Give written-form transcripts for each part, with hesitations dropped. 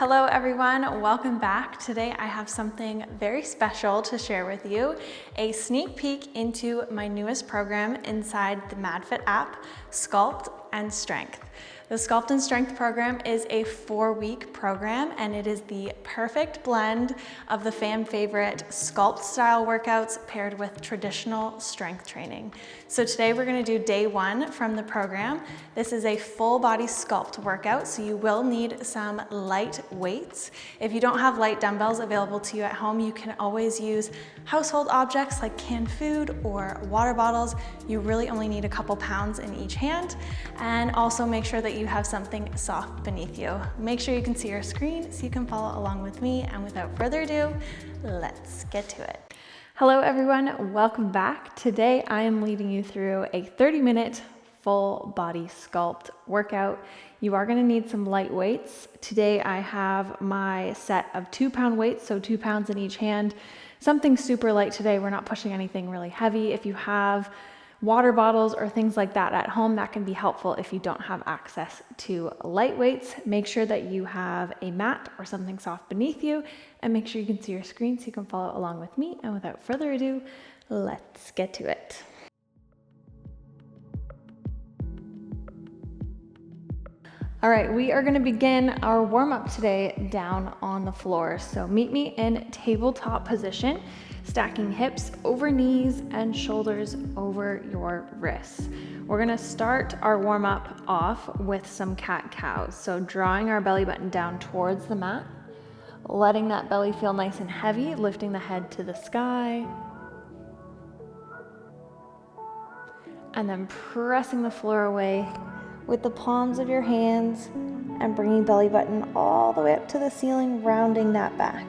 Hello everyone, welcome back. Today I have something very special to share with you, a sneak peek into my newest program inside the MadFit app, SCULPT Strength. The SCULPT Strength program is a 4-week program and it is the perfect blend of the fan favorite SCULPT style workouts paired with traditional strength training. So today we're going to do day 1 from the program. This is a full body sculpt workout, so you will need some light weights. If you don't have light dumbbells available to you at home, you can always use household objects like canned food or water bottles. You really only need a couple pounds in each hand, and also make sure that you have something soft beneath you. Make sure you can see your screen so you can follow along with me, and without further ado, let's get to it. Hello everyone, welcome back. Today I am leading you through a 30-minute full body sculpt workout. You are going to need some light weights. Today I have my set of 2-pound weights, so 2 pounds in each hand. Something super light today. We're not pushing anything really heavy. If you have water bottles or things like that at home, that can be helpful if you don't have access to light weights. Make sure that you have a mat or something soft beneath you, and make sure you can see your screen so you can follow along with me. And without further ado, let's get to it. All right, we are going to begin our warm-up today down on the floor. So meet me in tabletop position, stacking hips over knees and shoulders over your wrists. We're going to start our warm-up off with some cat-cows. So drawing our belly button down towards the mat, letting that belly feel nice and heavy, lifting the head to the sky, and then pressing the floor away with the palms of your hands and bringing belly button all the way up to the ceiling, rounding that back.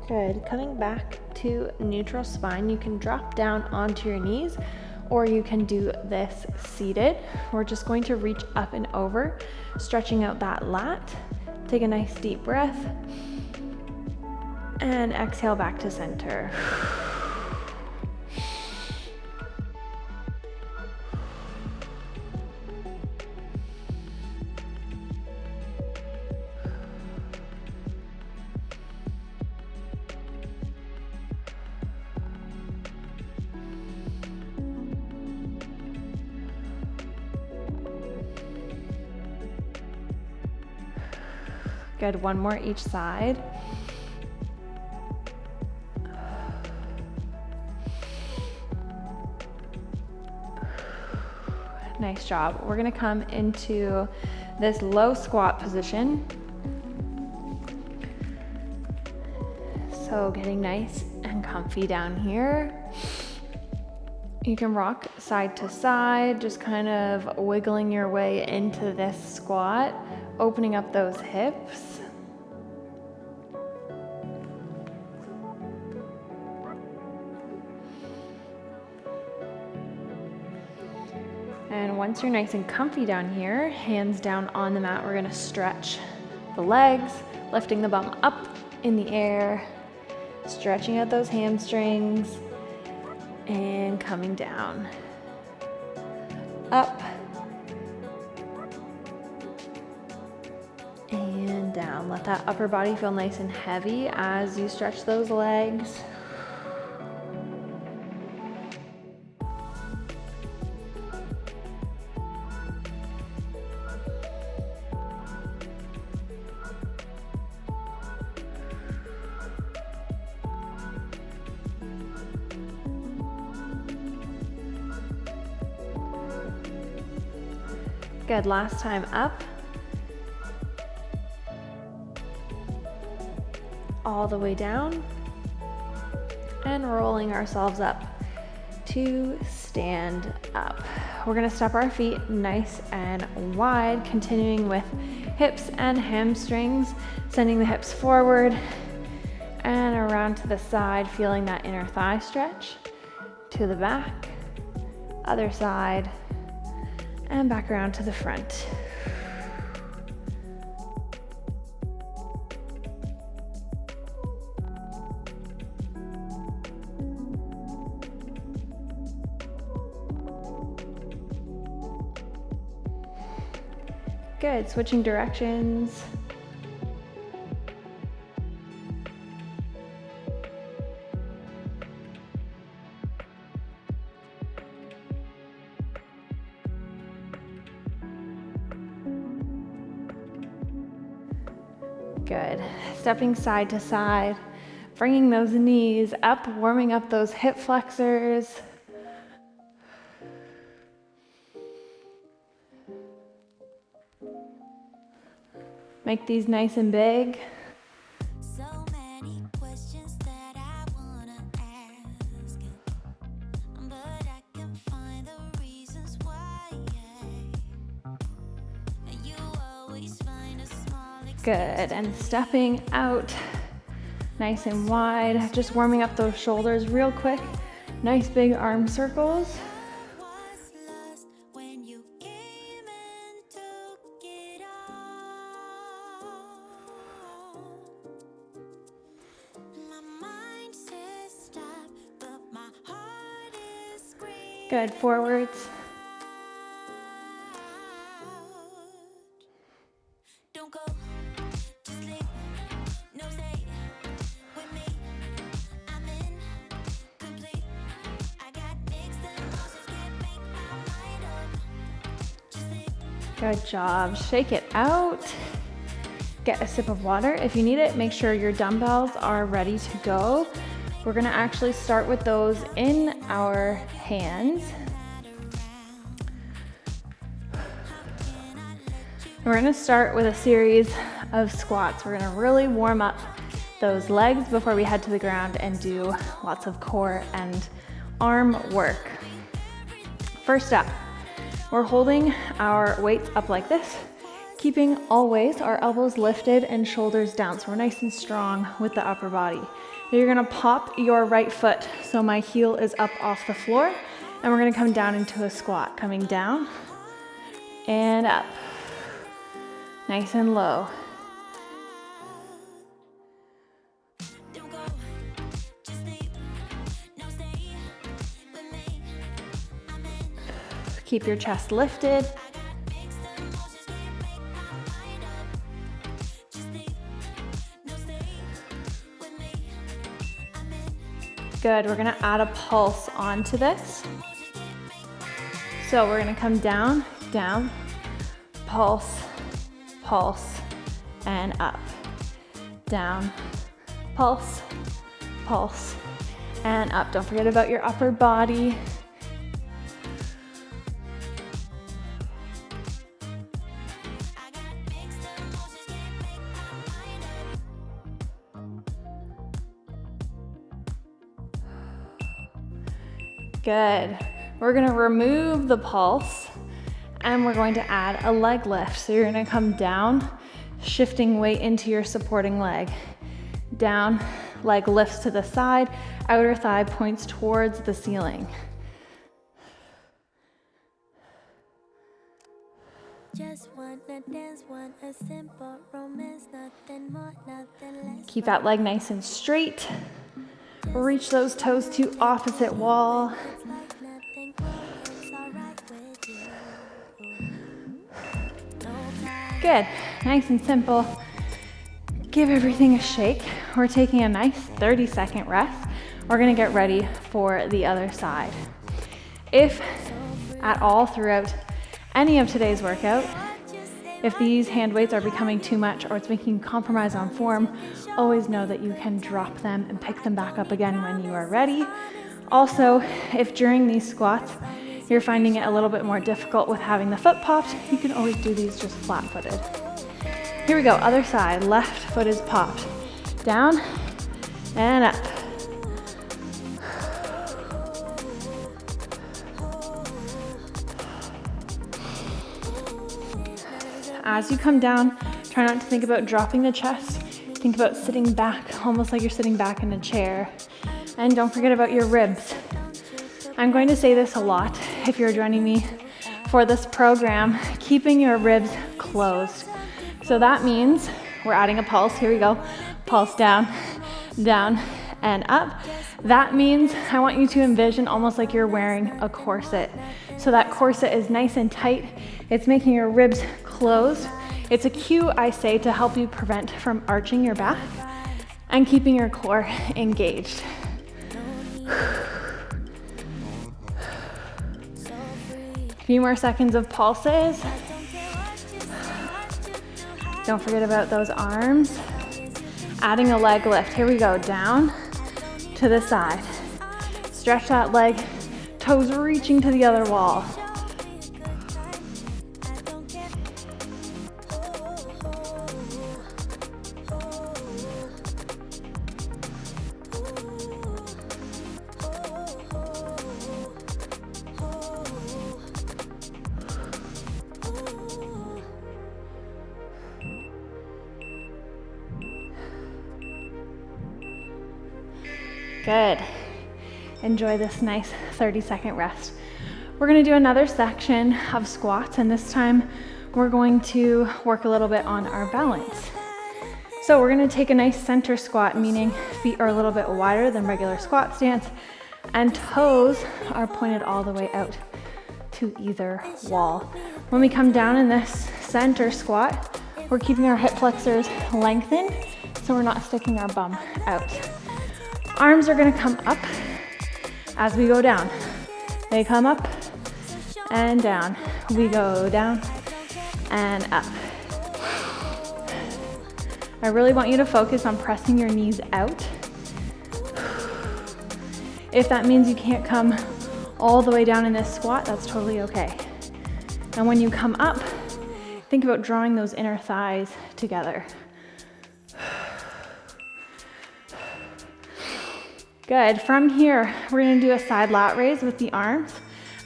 Good. Coming back to neutral spine, you can drop down onto your knees or you can do this seated. We're just going to reach up and over, stretching out that lat. Take a nice deep breath and exhale back to center. Good, one more each side. Nice job. We're gonna come into this low squat position. So getting nice and comfy down here. You can rock side to side, just kind of wiggling your way into this squat, opening up those hips. And once you're nice and comfy down here, hands down on the mat, we're gonna stretch the legs, lifting the bum up in the air, stretching out those hamstrings, and coming down, up, and down. Let that upper body feel nice and heavy as you stretch those legs. Good, last time up. All the way down. And rolling ourselves up to stand up. We're gonna step our feet nice and wide, continuing with hips and hamstrings, sending the hips forward And around to the side, feeling that inner thigh stretch. To the back, other side, and back around to the front. Good, switching directions. Good, stepping side to side, bringing those knees up, warming up those hip flexors. Make these nice and big. So many questions that I wanna ask, but I can find the reasons why. You always find a small Good, and stepping out nice and wide, just warming up those shoulders real quick. Nice big arm circles. was lost when you came and took it all. My mind says stop, but my heart is screaming. Good, forwards. Don't go, just leave, no stay with me. I'm incomplete. I got mixed emotions, can't make my mind up. Just leave. Good job. Shake it out. Get a sip of water. If you need it, make sure your dumbbells are ready to go. We're gonna actually start with those in our hands. We're gonna start with a series of squats. We're gonna really warm up those legs before we head to the ground and do lots of core and arm work. First up, we're holding our weights up like this, keeping always our elbows lifted and shoulders down, so we're nice and strong with the upper body. Now you're gonna pop your right foot so my heel is up off the floor, and we're gonna come down into a squat, coming down and up. Nice and low. Don't go, just leave, no stay with me. I'm in. Keep your chest lifted. I got mixed emotions, can't make my mind up. Just leave, no stay with me. I'm in. Good, we're gonna add a pulse onto this. So we're gonna come down, down, pulse, pulse, and up. Down, pulse, pulse, and up. Don't forget about your upper body. I got mixed emotions, can't make my mind up. Good. We're gonna remove the pulse and we're going to add a leg lift. So you're gonna come down, shifting weight into your supporting leg. Down, leg lifts to the side, outer thigh points towards the ceiling. Just wanna dance, want a simple romance, nothing more, nothing less. Keep that leg nice and straight. Reach those toes to opposite wall. It's like nothing more, it's alright with you. No time. Good, nice and simple. Give everything a shake. We're taking a nice 30-second rest. We're gonna get ready for the other side. If at all throughout any of today's workout, if these hand weights are becoming too much or it's making you compromise on form, always know that you can drop them and pick them back up again when you are ready. Also, if during these squats you're finding it a little bit more difficult with having the foot popped, you can always do these just flat-footed. Here we go, other side, left foot is popped. Down and up. As you come down, try not to think about dropping the chest. Think about sitting back, almost like you're sitting back in a chair. And don't forget about your ribs. I'm going to say this a lot if you're joining me for this program, keeping your ribs closed. So that means we're adding a pulse. Here we go. Pulse down, down, and up. That means I want you to envision almost like you're wearing a corset. So that corset is nice and tight. It's making your ribs closed. It's a cue, I say, to help you prevent from arching your back and keeping your core engaged. A few more seconds of pulses. Don't forget about those arms. Adding a leg lift. Here we go, down to the side. Stretch that leg, toes reaching to the other wall. Good. Enjoy this nice 30-second rest. We're gonna do another section of squats, and this time we're going to work a little bit on our balance. So we're gonna take a nice center squat, meaning feet are a little bit wider than regular squat stance, and toes are pointed all the way out to either wall. When we come down in this center squat, we're keeping our hip flexors lengthened, so we're not sticking our bum out. Arms are gonna come up as we go down. They come up and down. We go down and up. I really want you to focus on pressing your knees out. If that means you can't come all the way down in this squat, that's totally okay. And when you come up, think about drawing those inner thighs together. Good. From here, we're gonna do a side lat raise with the arms,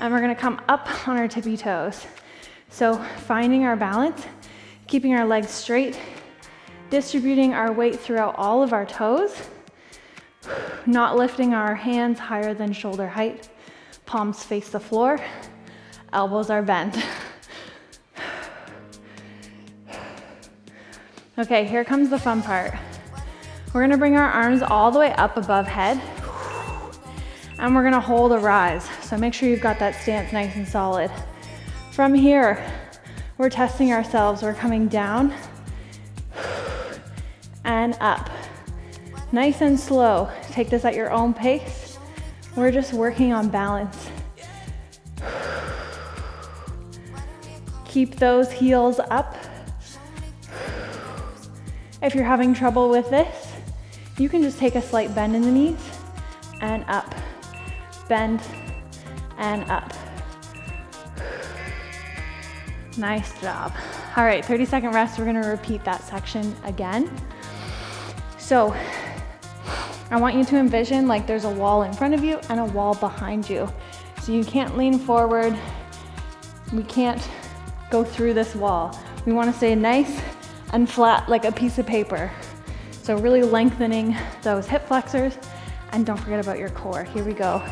and we're gonna come up on our tippy toes. So finding our balance, keeping our legs straight, distributing our weight throughout all of our toes, not lifting our hands higher than shoulder height, palms face the floor, elbows are bent. Okay, here comes the fun part. We're gonna bring our arms all the way up above head, and we're gonna hold a rise. So make sure you've got that stance nice and solid. From here, we're testing ourselves. We're coming down and up. Nice and slow. Take this at your own pace. We're just working on balance. Keep those heels up. If you're having trouble with this, you can just take a slight bend in the knees and up. Bend and up. Nice job. All right, 30-second rest. We're gonna repeat that section again. So I want you to envision like there's a wall in front of you and a wall behind you. So you can't lean forward. We can't go through this wall. We wanna stay nice and flat like a piece of paper. So really lengthening those hip flexors, and don't forget about your core. Here we go.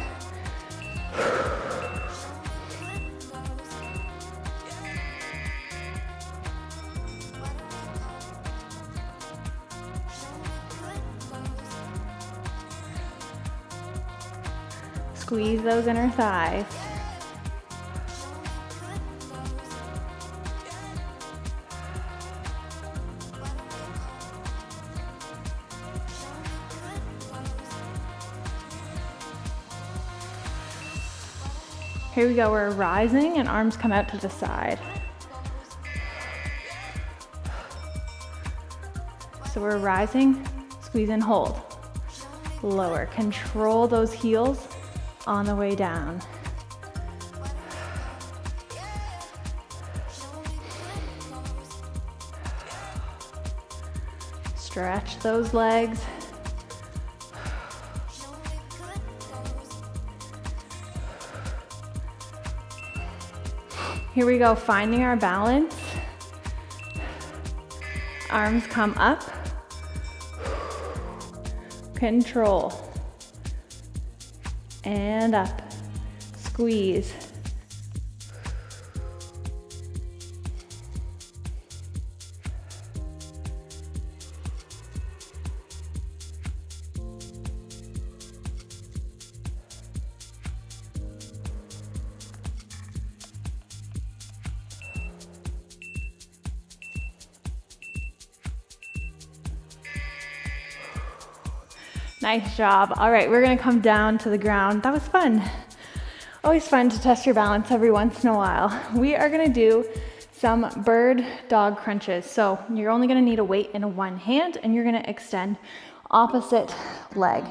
Squeeze those inner thighs. Here we go, we're rising and arms come out to the side. So we're rising, squeeze and hold. Lower, control those heels on the way down. Stretch those legs. Here we go, finding our balance. Arms come up, control, and up, squeeze. Nice job. All right, we're gonna come down to the ground. That was fun. Always fun to test your balance every once in a while. We are gonna do some bird dog crunches. So you're only gonna need a weight in one hand and you're gonna extend opposite leg.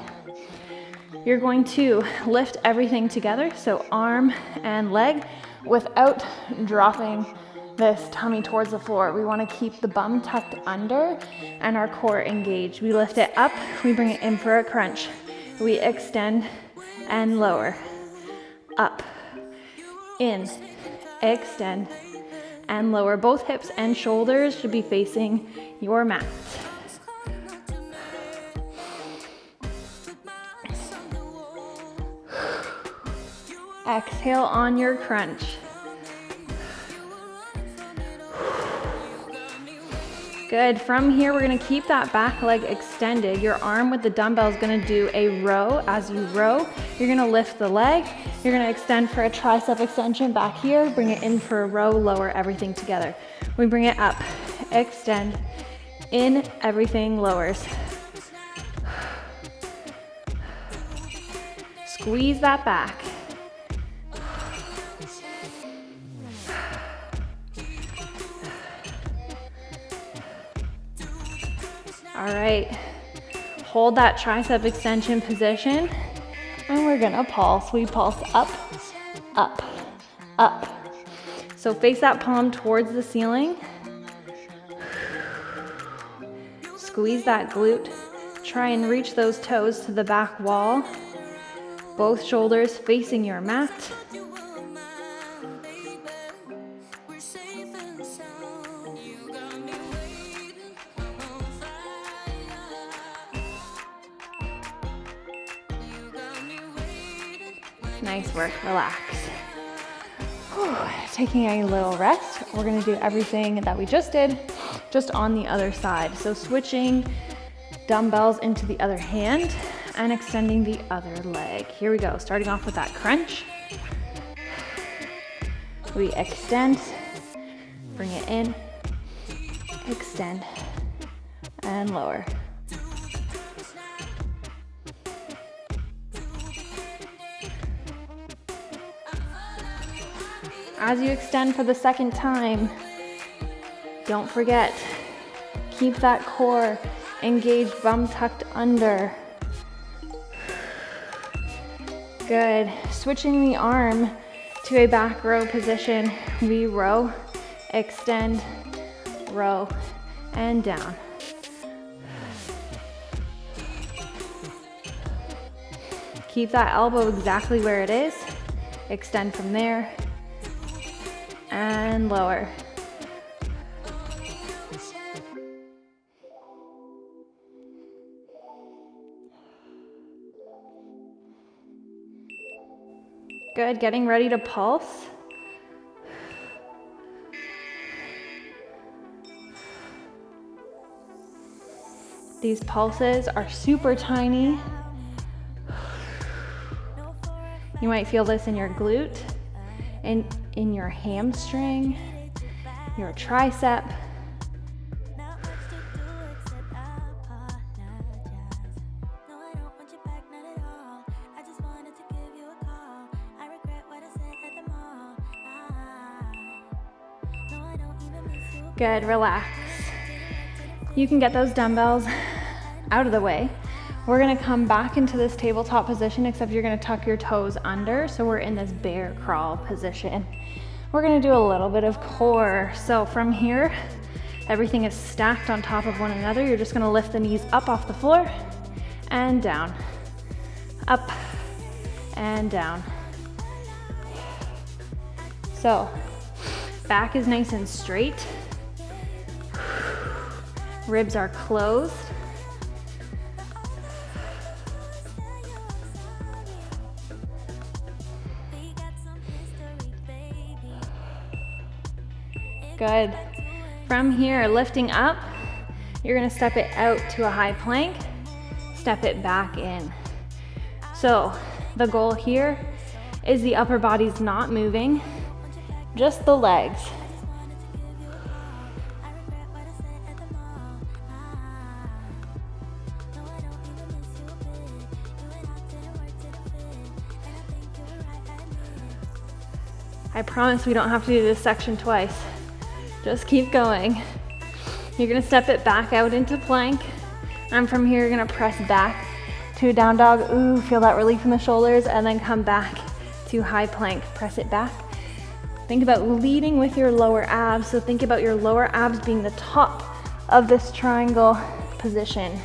You're going to lift everything together, so arm and leg, without dropping this tummy towards the floor. We want to keep the bum tucked under and our core engaged. We lift it up, we bring it in for a crunch. We extend and lower. Up, in, extend, and lower. Both hips and shoulders should be facing your mat. Exhale on your crunch. Good. From here, we're gonna keep that back leg extended. Your arm with the dumbbell is gonna do a row. As you row, you're gonna lift the leg. You're gonna extend for a tricep extension back here. Bring it in for a row, lower everything together. We bring it up, extend, in, everything lowers. Squeeze that back. All right, hold that tricep extension position and we're gonna pulse. We pulse up, up, up. So face that palm towards the ceiling. Squeeze that glute. Try and reach those toes to the back wall. Both shoulders facing your mat. Nice work, relax. Whew. Taking a little rest. We're gonna do everything that we just did, just on the other side. So switching dumbbells into the other hand and extending the other leg. Here we go, starting off with that crunch. We extend, bring it in, extend, and lower. As you extend for the second time, don't forget, keep that core engaged, bum tucked under. Good. Switching the arm to a back row position. We row, extend, row, and down. Keep that elbow exactly where it is. Extend from there. And lower. Good, getting ready to pulse. These pulses are super tiny. You might feel this in your glute, and in your hamstring, your tricep. Good, relax. You can get those dumbbells out of the way. We're gonna come back into this tabletop position, except you're gonna tuck your toes under, so we're in this bear crawl position. We're gonna do a little bit of core. So from here, everything is stacked on top of one another. You're just gonna lift the knees up off the floor and down. Up and down. So, back is nice and straight. Ribs are closed. Good. From here, lifting up, you're gonna step it out to a high plank, step it back in. So the goal here is the upper body's not moving, just the legs. I promise we don't have to do this section twice. Just keep going. You're gonna step it back out into plank, and from here, you're gonna press back to a down dog. Ooh, feel that relief in the shoulders, and then come back to high plank. Press it back. Think about leading with your lower abs. So think about your lower abs being the top of this triangle position.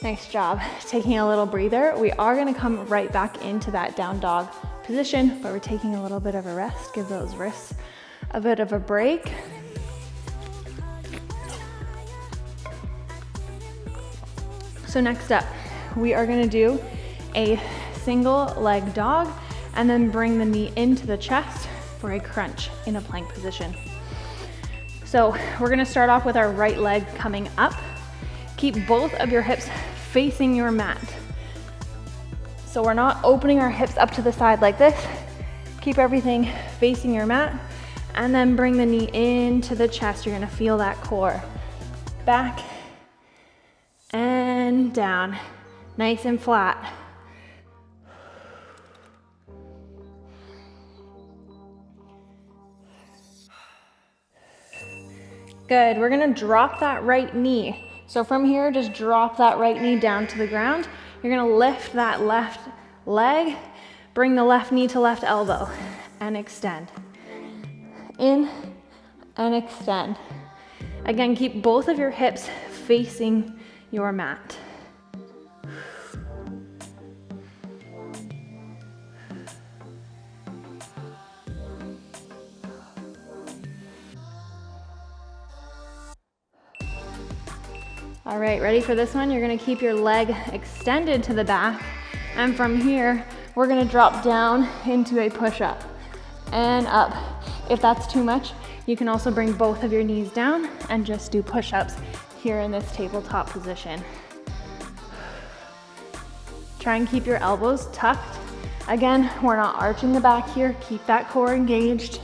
Nice job. Taking a little breather. We are gonna come right back into that down dog position, but we're taking a little bit of a rest. Give those wrists a bit of a break. So next up, we are gonna do a single leg dog and then bring the knee into the chest for a crunch in a plank position. So we're gonna start off with our right leg coming up. Keep both of your hips facing your mat. So we're not opening our hips up to the side like this. Keep everything facing your mat, and then bring the knee into the chest. You're gonna feel that core. Back and down, nice and flat. Good, we're gonna drop that right knee. So from here, just drop that right knee down to the ground. You're gonna lift that left leg, bring the left knee to left elbow, and extend. In and extend. Again, keep both of your hips facing your mat. All right, ready for this one? You're gonna keep your leg extended to the back, and from here, we're gonna drop down into a push-up and up. If that's too much, you can also bring both of your knees down and just do push-ups here in this tabletop position. Try and keep your elbows tucked. Again, we're not arching the back here. Keep that core engaged.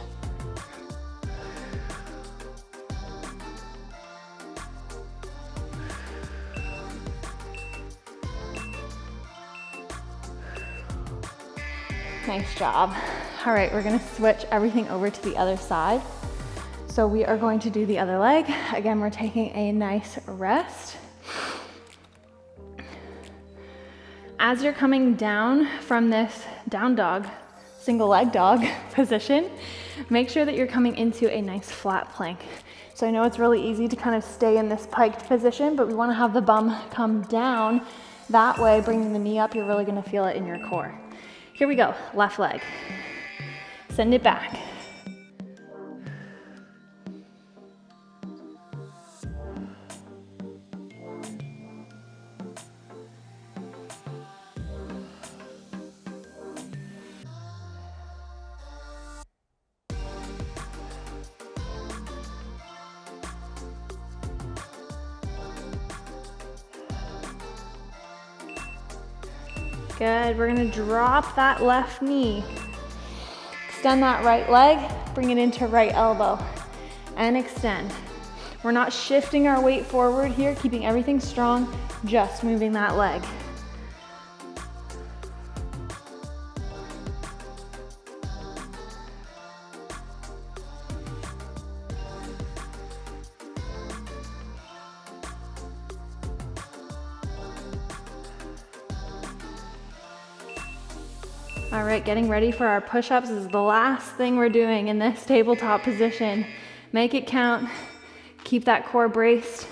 Nice job. All right, we're gonna switch everything over to the other side. So we are going to do the other leg. Again, we're taking a nice rest. As you're coming down from this down dog, single leg dog position, make sure that you're coming into a nice flat plank. So I know it's really easy to kind of stay in this piked position, but we wanna have the bum come down. That way, bringing the knee up, you're really gonna feel it in your core. Here we go, left leg. Send it back. Good, we're gonna drop that left knee. Extend that right leg, bring it into right elbow, and extend. We're not shifting our weight forward here, keeping everything strong, just moving that leg. All right, getting ready for our push-ups. This is the last thing we're doing in this tabletop position. Make it count, keep that core braced,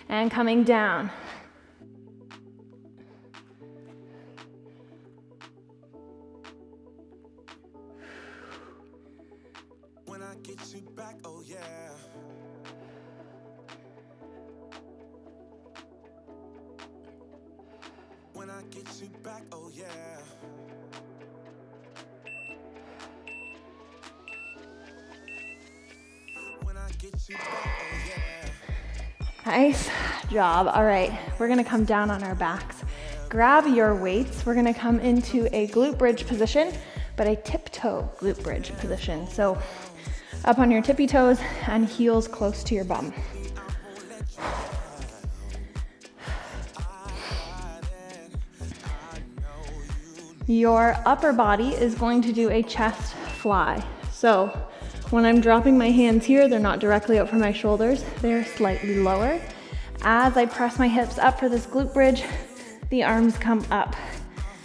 and coming down. I get you back, oh yeah. When I get you back, oh yeah. Nice job. All right, we're gonna come down on our backs. Grab your weights. We're gonna come into a glute bridge position, but a tiptoe glute bridge position. So up on your tippy toes and heels close to your bum. Your upper body is going to do a chest fly. So when I'm dropping my hands here, they're not directly out from my shoulders, they're slightly lower. As I press my hips up for this glute bridge, the arms come up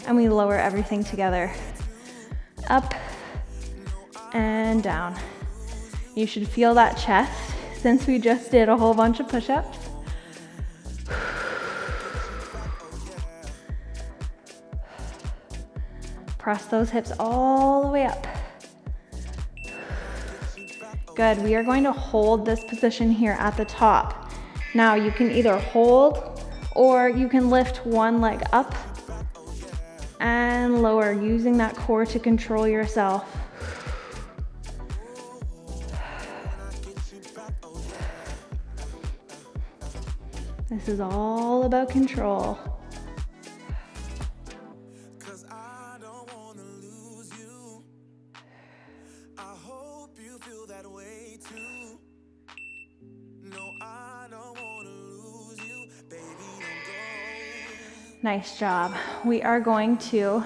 and we lower everything together. Up and down. You should feel that chest since we just did a whole bunch of push-ups. Press those hips all the way up. Good, we are going to hold this position here at the top. Now you can either hold or you can lift one leg up and lower, using that core to control yourself. This is all about control. Nice job. We are going to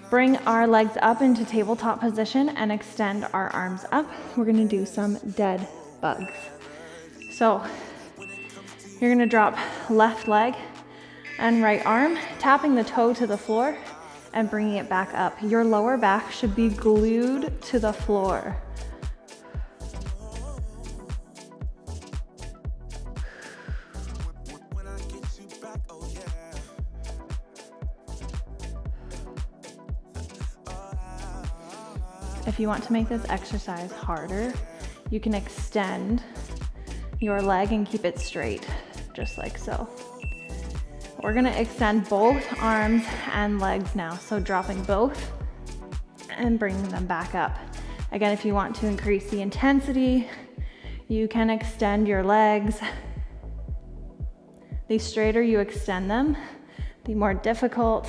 bring our legs up into tabletop position and extend our arms up. We're going to do some dead bugs. So you're going to drop left leg and right arm, tapping the toe to the floor and bringing it back up. Your lower back should be glued to the floor. If you want to make this exercise harder, you can extend your leg and keep it straight, just like so. We're gonna extend both arms and legs now, so dropping both and bringing them back up. Again, if you want to increase the intensity, you can extend your legs. The straighter you extend them, the more difficult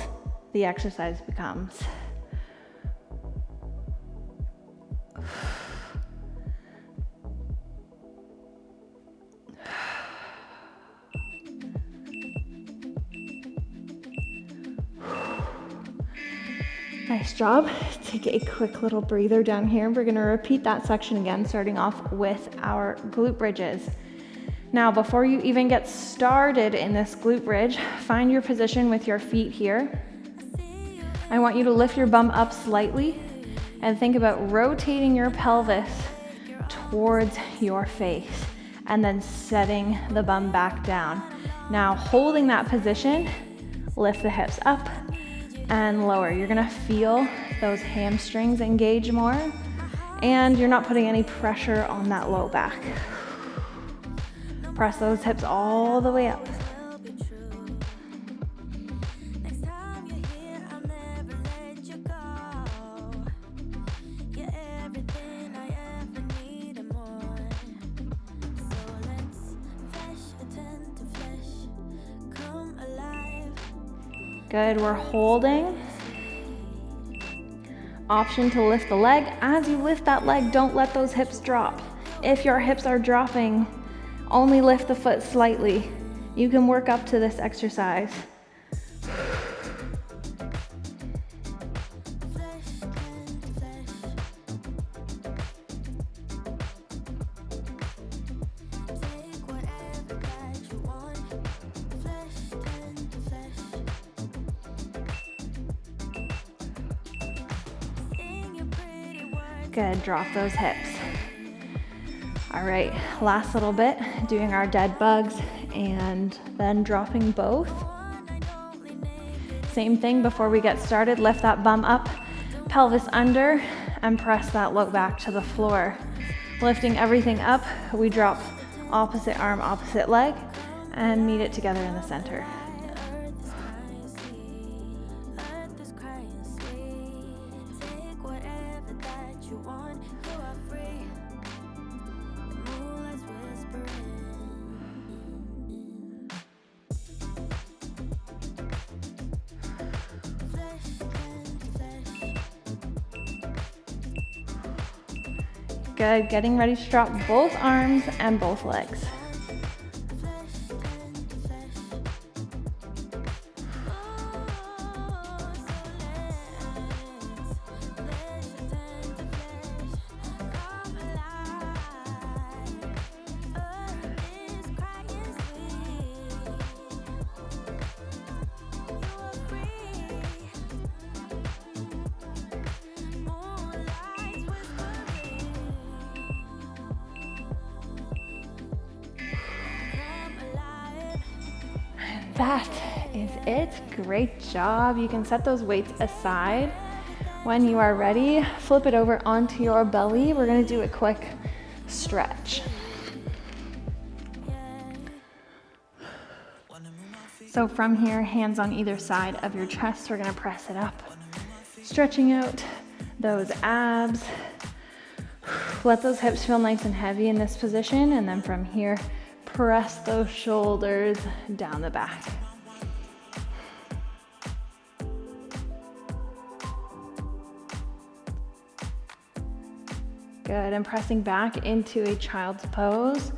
the exercise becomes. Nice job. Take a quick little breather down here. We're gonna repeat that section again, starting off with our glute bridges. Now, before you even get started in this glute bridge, find your position with your feet here. I want you to lift your bum up slightly and think about rotating your pelvis towards your face and then setting the bum back down. Now, holding that position, lift the hips up and lower. You're gonna feel those hamstrings engage more, and you're not putting any pressure on that low back. Press those hips all the way up. Good, we're holding. Option to lift the leg. As you lift that leg, don't let those hips drop. If your hips are dropping, only lift the foot slightly. You can work up to this exercise. Good, drop those hips. All right, last little bit, doing our dead bugs and then dropping both. Same thing before we get started, lift that bum up, pelvis under, and press that low back to the floor. Lifting everything up, we drop opposite arm, opposite leg, and meet it together in the center. Good, getting ready to drop both arms and both legs. That is it. Great job. You can set those weights aside. When you are ready, flip it over onto your belly. We're going to do a quick stretch. So from here, hands on either side of your chest, we're going to press it up, stretching out those abs. Let those hips feel nice and heavy in this position, and then from here, press those shoulders down the back. Good, and pressing back into a child's pose.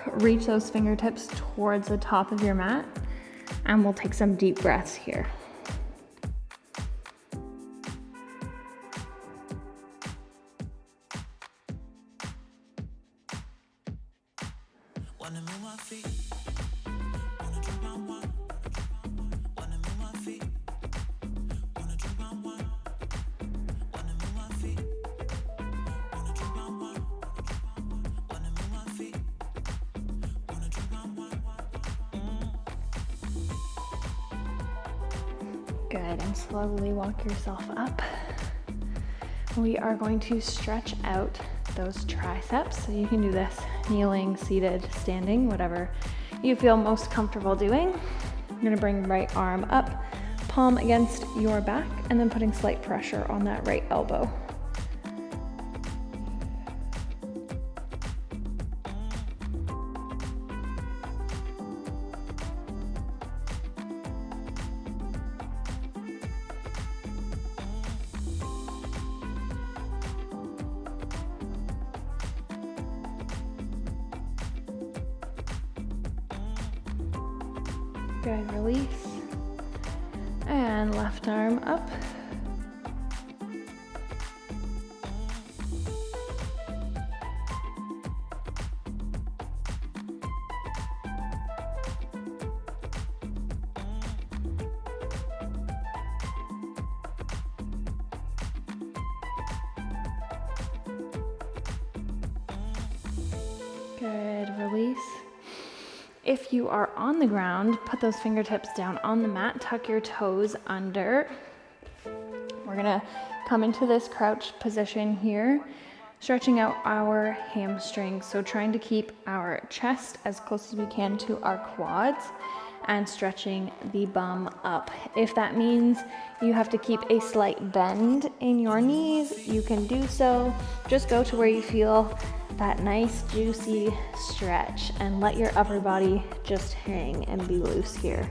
Reach those fingertips towards the top of your mat, and we'll take some deep breaths here. Wanna move my feet, wanna drink my wine. Wanna move my feet, wanna drink my wine. Wanna move my feet, wanna drink my wine. Wanna move my feet, wanna drink my wine. Good, and slowly walk yourself up. We are going to stretch out those triceps. So you can do this kneeling, seated, standing, whatever you feel most comfortable doing. I'm gonna bring right arm up, palm against your back, and then putting slight pressure on that right elbow. Good, release. And left arm up. Good, release. If you are on the ground, put those fingertips down on the mat, tuck your toes under. We're gonna come into this crouched position here, stretching out our hamstrings. So trying to keep our chest as close as we can to our quads and stretching the bum up. If that means you have to keep a slight bend in your knees, you can do so. Just go to where you feel that nice juicy stretch and let your upper body just hang and be loose here.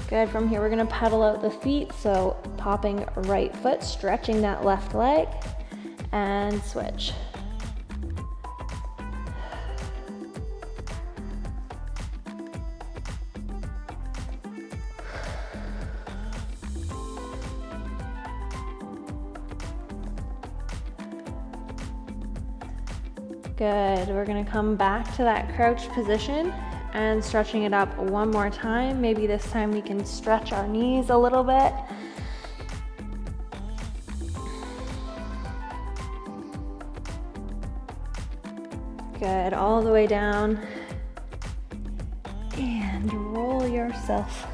Good, from here we're gonna pedal out the feet, so popping right foot, stretching that left leg, and switch. Good, we're gonna come back to that crouched position and stretching it up one more time. Maybe this time we can stretch our knees a little bit. Good, all the way down. And roll yourself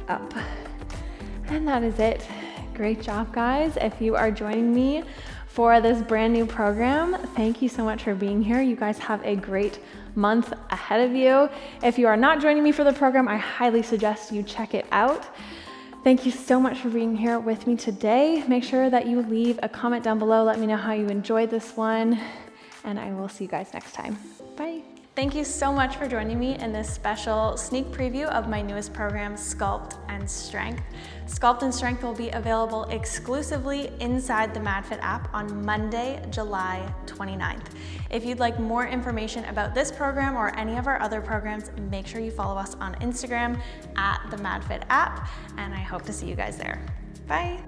up. And that is it. Great job, guys. If you are joining me for this brand new program, thank you so much for being here. You guys have a great month ahead of you. If you are not joining me for the program, I highly suggest you check it out. Thank you so much for being here with me today. Make sure that you leave a comment down below. Let me know how you enjoyed this one, and I will see you guys next time. Bye. Thank you so much for joining me in this special sneak preview of my newest program, Sculpt and Strength. Sculpt and Strength will be available exclusively inside the MadFit app on Monday, July 29th. If you'd like more information about this program or any of our other programs, make sure you follow us on Instagram at the MadFit app, and I hope to see you guys there. Bye.